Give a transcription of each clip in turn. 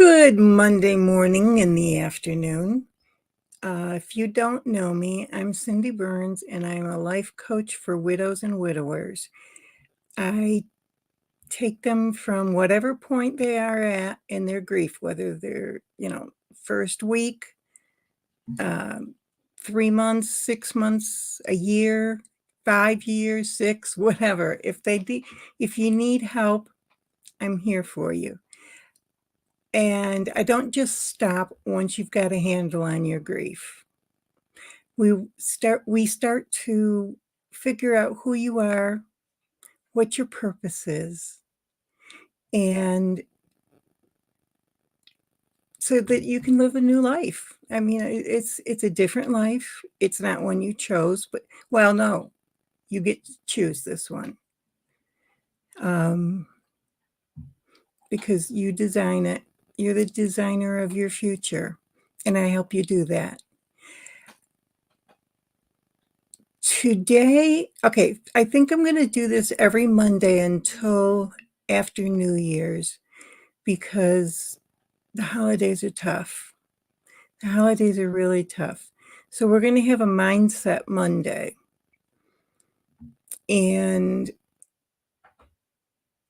Good Monday morning in the afternoon. If you don't know me, I'm Cindy Burns, and I'm a life coach for widows and widowers. I take them from whatever point they are at in their grief, whether they're, first week, 3 months, 6 months, a year, 5 years, 6, whatever. If you need help, I'm here for you. And I don't just stop once you've got a handle on your grief. We start to figure out who you are, what your purpose is, and so that you can live a new life. I mean, it's a different life. It's not one you chose, but well, no, you get to choose this one. Because you design it. You're the designer of your future, and I help you do that. Today, okay, I think I'm going to do this every Monday until after New Year's because the holidays are tough. The holidays are really tough. So we're going to have a Mindset Monday. And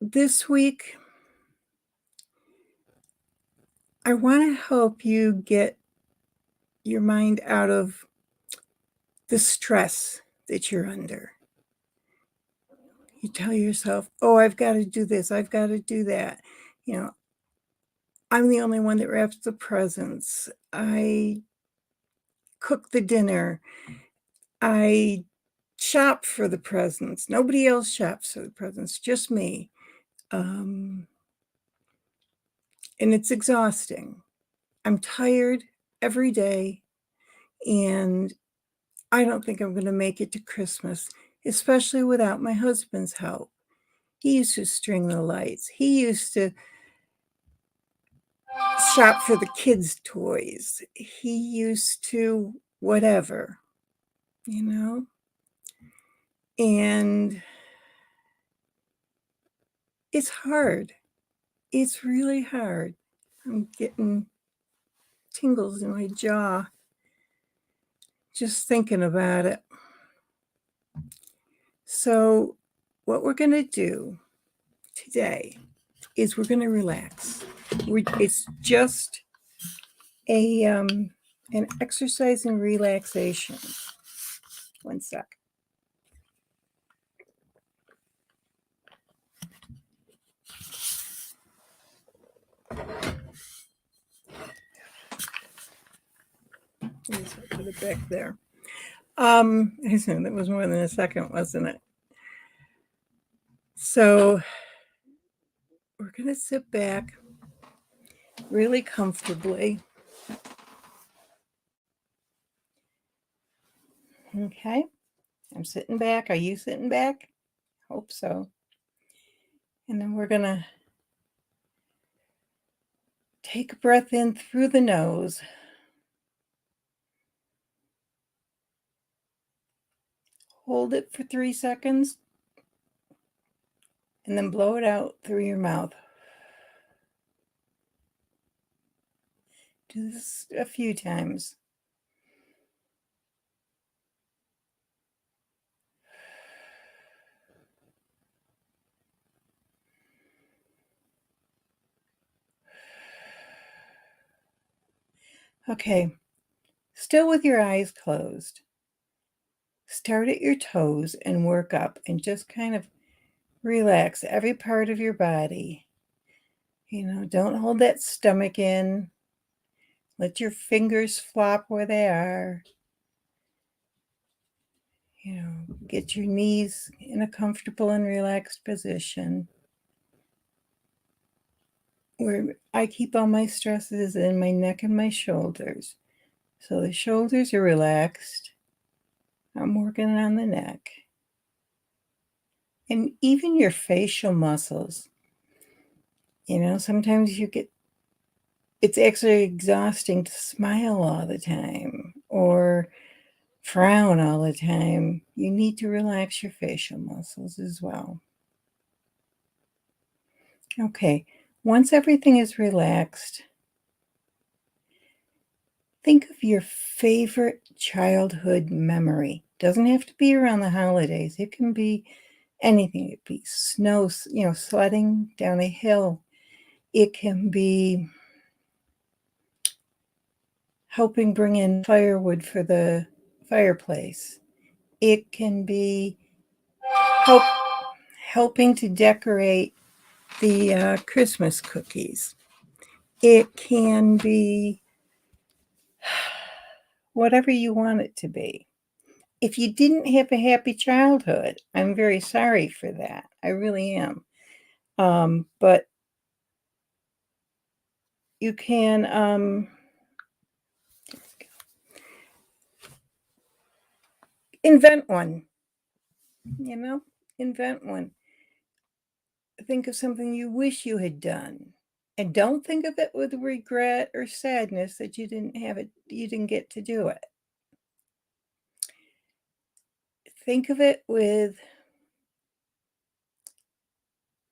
this week, I want to help you get your mind out of the stress that you're under. You tell yourself, oh, I've got to do this, I've got to do that. I'm the only one that wraps the presents. I cook the dinner. I shop for the presents. Nobody else shops for the presents, just me. And it's exhausting. I'm tired every day, and I don't think I'm going to make it to Christmas, especially without my husband's help. He used to string the lights. He used to shop for the kids' toys. He used to whatever, and it's hard. It's really hard. I'm getting tingles in my jaw just thinking about it. So what we're going to do today is we're going to relax. It's just an exercise in relaxation. One sec. Let's put it back there. That was more than a second, wasn't it? So we're going to sit back really comfortably. Okay. I'm sitting back. Are you sitting back? Hope so. And then we're going to take a breath in through the nose. Hold it for 3 seconds. And then blow it out through your mouth. Do this a few times. Okay, still with your eyes closed. Start at your toes and work up and just kind of relax every part of your body. Don't hold that stomach in. Let your fingers flop where they are. Get your knees in a comfortable and relaxed position. Where I keep all my stresses in my neck and my shoulders. So the shoulders are relaxed. I'm working on the neck. And even your facial muscles. Sometimes it's actually exhausting to smile all the time or frown all the time. You need to relax your facial muscles as well. Okay, once everything is relaxed, Think of your favorite childhood memory. Doesn't have to be around the holidays. It can be anything. It could be snow, sledding down a hill. It can be helping bring in firewood for the fireplace. It can be help, helping to decorate the Christmas cookies. It can be whatever you want it to be. If you didn't have a happy childhood, I'm very sorry for that. I really am. But you can invent one, you know, invent one. Think of something you wish you had done. And don't think of it with regret or sadness that you didn't have it, you didn't get to do it. Think of it with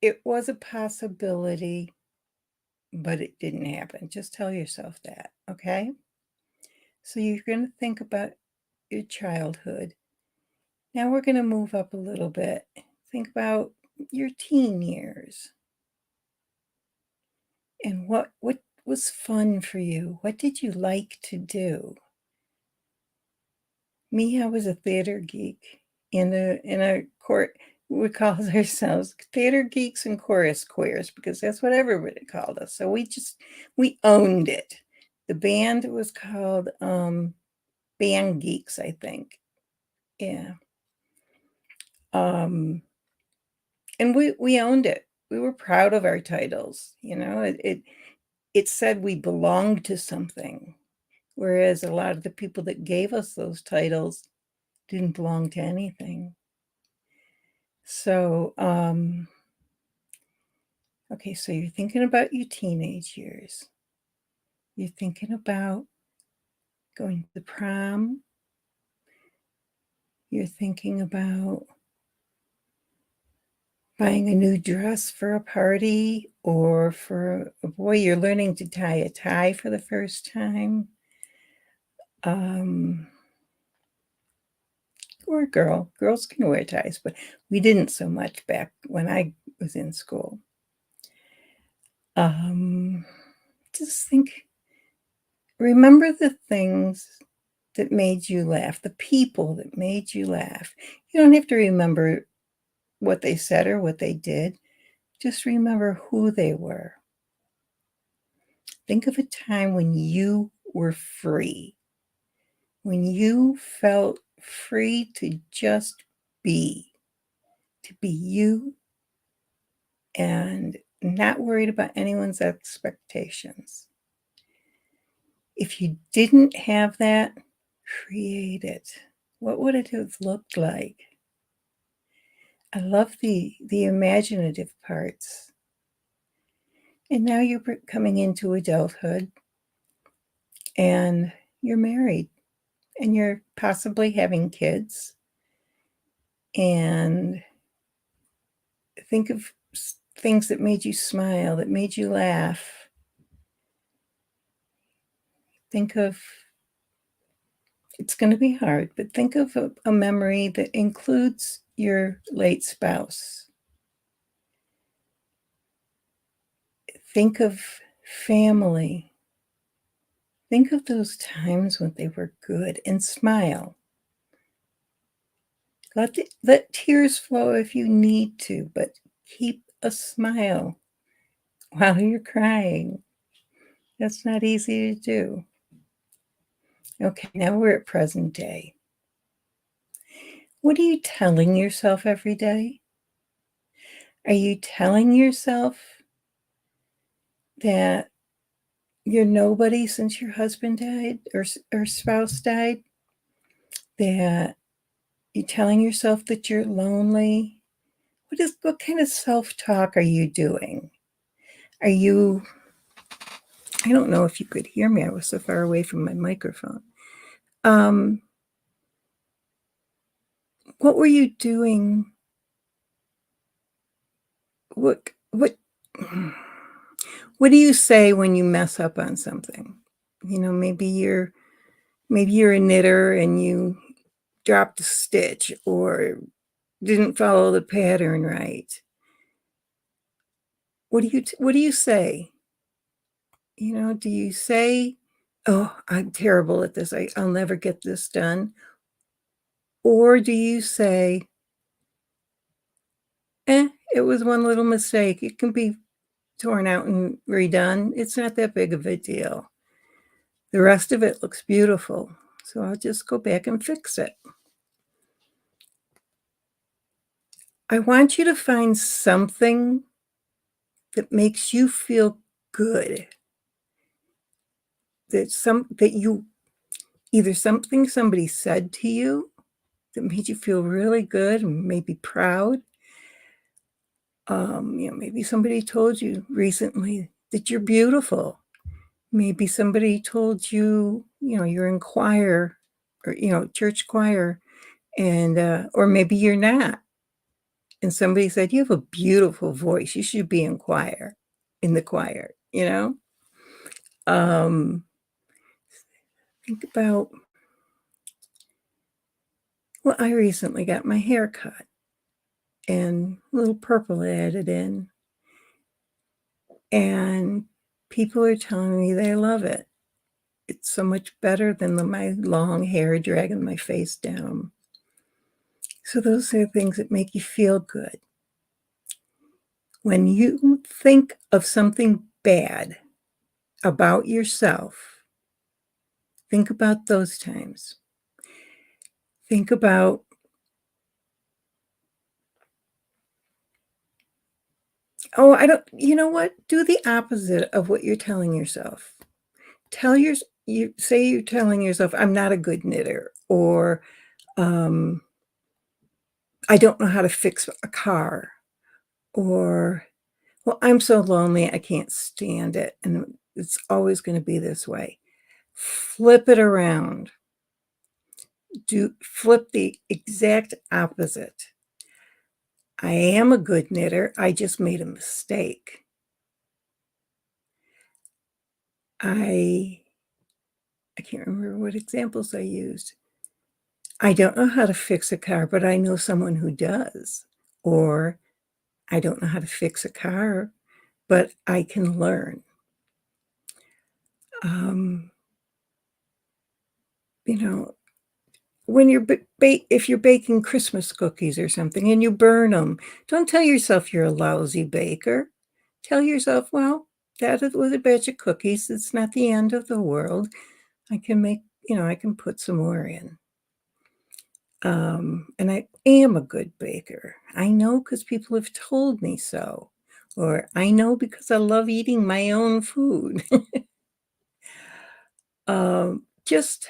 it was a possibility, but it didn't happen. Just tell yourself that, okay? So you're going to think about your childhood. Now we're going to move up a little bit. Think about your teen years and what was fun for you? What did you like to do? Me, I was a theater geek in a court. We called ourselves theater geeks and chorus queers because that's what everybody called us. So we owned it. The band was called Band Geeks, I think. Yeah. Um, and we owned it. We were proud of our titles. It said we belonged to something, whereas a lot of the people that gave us those titles didn't belong to anything. So, okay, so you're thinking about your teenage years. You're thinking about going to the prom. You're thinking about buying a new dress for a party, or for a boy, you're learning to tie a tie for the first time. Or a girl. Girls can wear ties, but we didn't so much back when I was in school. Just remember the things that made you laugh, the people that made you laugh. You don't have to remember what they said or what they did. Just remember who they were. Think of a time when you were free, when you felt free to just to be you and not worried about anyone's expectations. If you didn't have that, create it. What would it have looked like? I love the imaginative parts. And now you're coming into adulthood and you're married and you're possibly having kids. And think of things that made you smile, that made you laugh. Think of It's going to be hard, but think of a memory that includes your late spouse. Think of family. Think of those times when they were good and smile. Let tears flow if you need to, but keep a smile while you're crying. That's not easy to do. Okay, now we're at present day. What are you telling yourself every day? Are you telling yourself that you're nobody since your husband died or spouse died? That you're telling yourself that you're lonely? What kind of self-talk are you doing? I don't know if you could hear me. I was so far away from my microphone. What were you doing? What what what do you say when you mess up on something? Maybe you're maybe you're a knitter and you dropped a stitch or didn't follow the pattern right. What do you say? You know, do you say, "Oh, I'm terrible at this. I'll never get this done," or do you say, it was one little mistake. It can be torn out and redone. It's not that big of a deal. The rest of it looks beautiful, so I'll just go back and fix it." I want you to find something that makes you feel good, that you either something somebody said to you that made you feel really good and maybe proud. Maybe somebody told you recently that you're beautiful. Maybe somebody told you, you're in choir or, church choir, and or maybe you're not. And somebody said, "You have a beautiful voice. You should be in the choir, you know?" Um, think about, well, I recently got my hair cut and a little purple added in, and people are telling me they love it. It's so much better than my long hair dragging my face down. So those are things that make you feel good. When you think of something bad about yourself, think about those times. Think about, oh, I don't, you know what? Do the opposite of what you're telling yourself. Tell your, you say you're telling yourself, "I'm not a good knitter," or um, "I don't know how to fix a car," or, "Well, I'm so lonely, I can't stand it, and it's always gonna be this way." Flip it around. Flip the exact opposite. "I am a good knitter, I just made a mistake. I" I can't remember what examples I used. "I don't know how to fix a car, but I know someone who does." Or, "I don't know how to fix a car, but I can learn." Um, you know, when you're if you're baking Christmas cookies or something and you burn them, 'em, don't tell yourself you're a lousy baker. Tell yourself, "Well, was a batch of cookies. It's not the end of the world. I can make, I can put some more in." And I am a good baker. I know because people have told me so, or I know because I love eating my own food. Just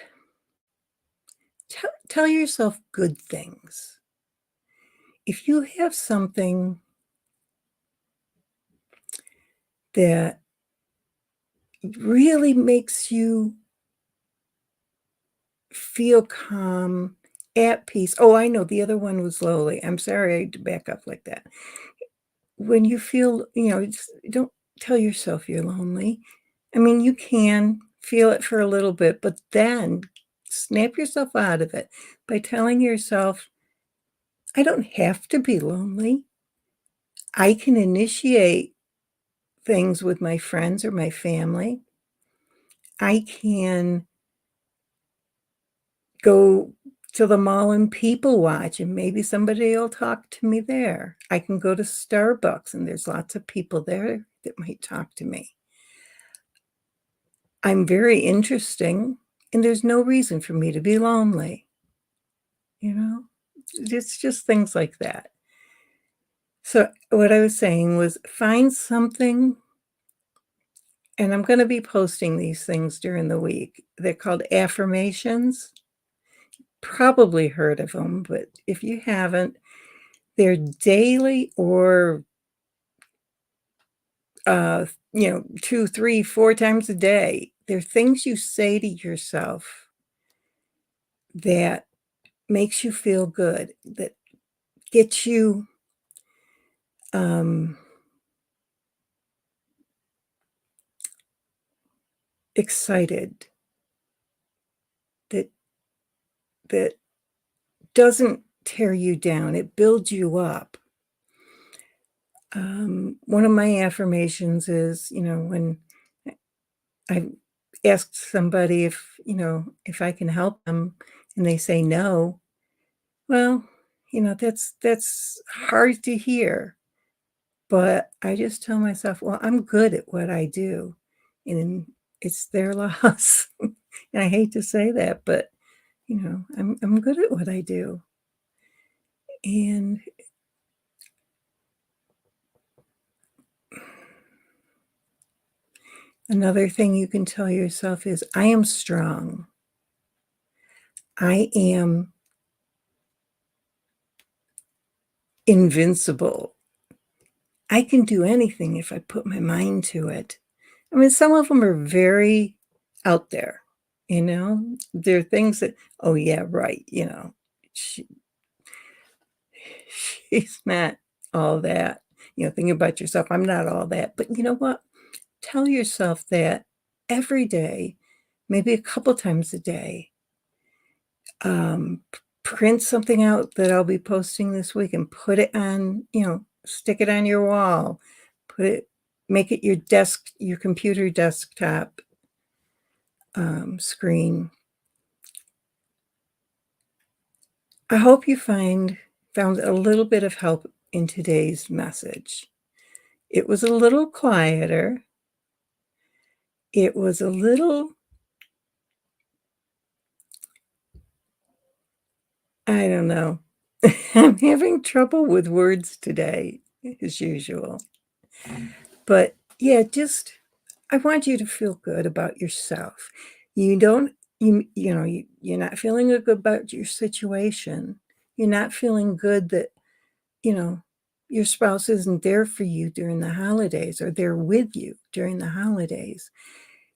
tell yourself good things. If you have something that really makes you feel calm, at peace. Oh, I know, the other one was slowly. I'm sorry I had to back up like that. When you feel, just don't tell yourself you're lonely. I mean, you can feel it for a little bit, but then snap yourself out of it by telling yourself, "I don't have to be lonely. I can initiate things with my friends or my family. I can go to the mall and people watch, and maybe somebody will talk to me there. I can go to Starbucks, and there's lots of people there that might talk to me. I'm very interesting, and there's no reason for me to be lonely." You know? It's just things like that. So, what I was saying was find something, and I'm gonna be posting these things during the week. They're called affirmations. Probably heard of them, but if you haven't, they're daily or, 2, 3, 4 times a day. They're things you say to yourself that makes you feel good, that gets you, um, excited, that doesn't tear you down, it builds you up. One of my affirmations is, when I asked somebody if I can help them and they say no, well, that's hard to hear, but I just tell myself, "Well, I'm good at what I do, and it's their loss." And I hate to say that, but, I'm good at what I do. And another thing you can tell yourself is, "I am strong. I am invincible. I can do anything if I put my mind to it." I mean, some of them are very out there, you know? There are things that, "Oh, yeah, right," "She she's not all that." Think about yourself, "I'm not all that." But you know what? Tell yourself that every day, maybe a couple times a day. Print something out that I'll be posting this week and put it on, stick it on your wall. Put it Make it your computer desktop, screen. I hope you found a little bit of help in today's message. It was a little quieter. It was a little, I don't know. I'm having trouble with words today, as usual. But yeah, just I want you to feel good about yourself. You don't you're not feeling good about your situation. You're not feeling good that, you know, your spouse isn't there for you during the holidays or they're with you during the holidays.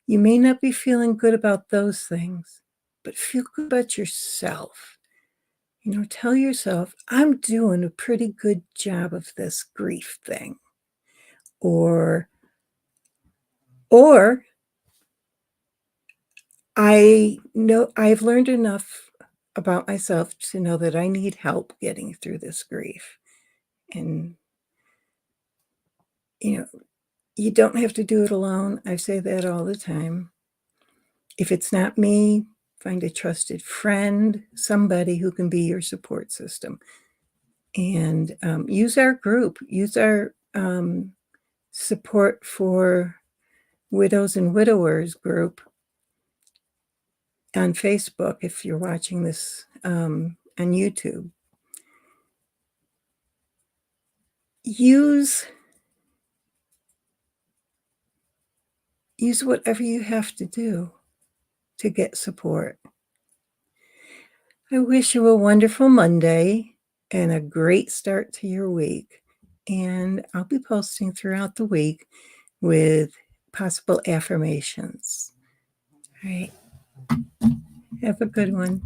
You may not be feeling good about those things, but feel good about yourself. Tell yourself, "I'm doing a pretty good job of this grief thing." Or or I know I've learned enough about myself to know that I need help getting through this grief. And, you know, you don't have to do it alone. I say that all the time. If it's not me, find a trusted friend, somebody who can be your support system. And use our group, use our support for widows and widowers group on Facebook if you're watching this on YouTube. Use use whatever you have to do to get support. I wish you a wonderful Monday and a great start to your week. And I'll be posting throughout the week with possible affirmations. All right. Have a good one.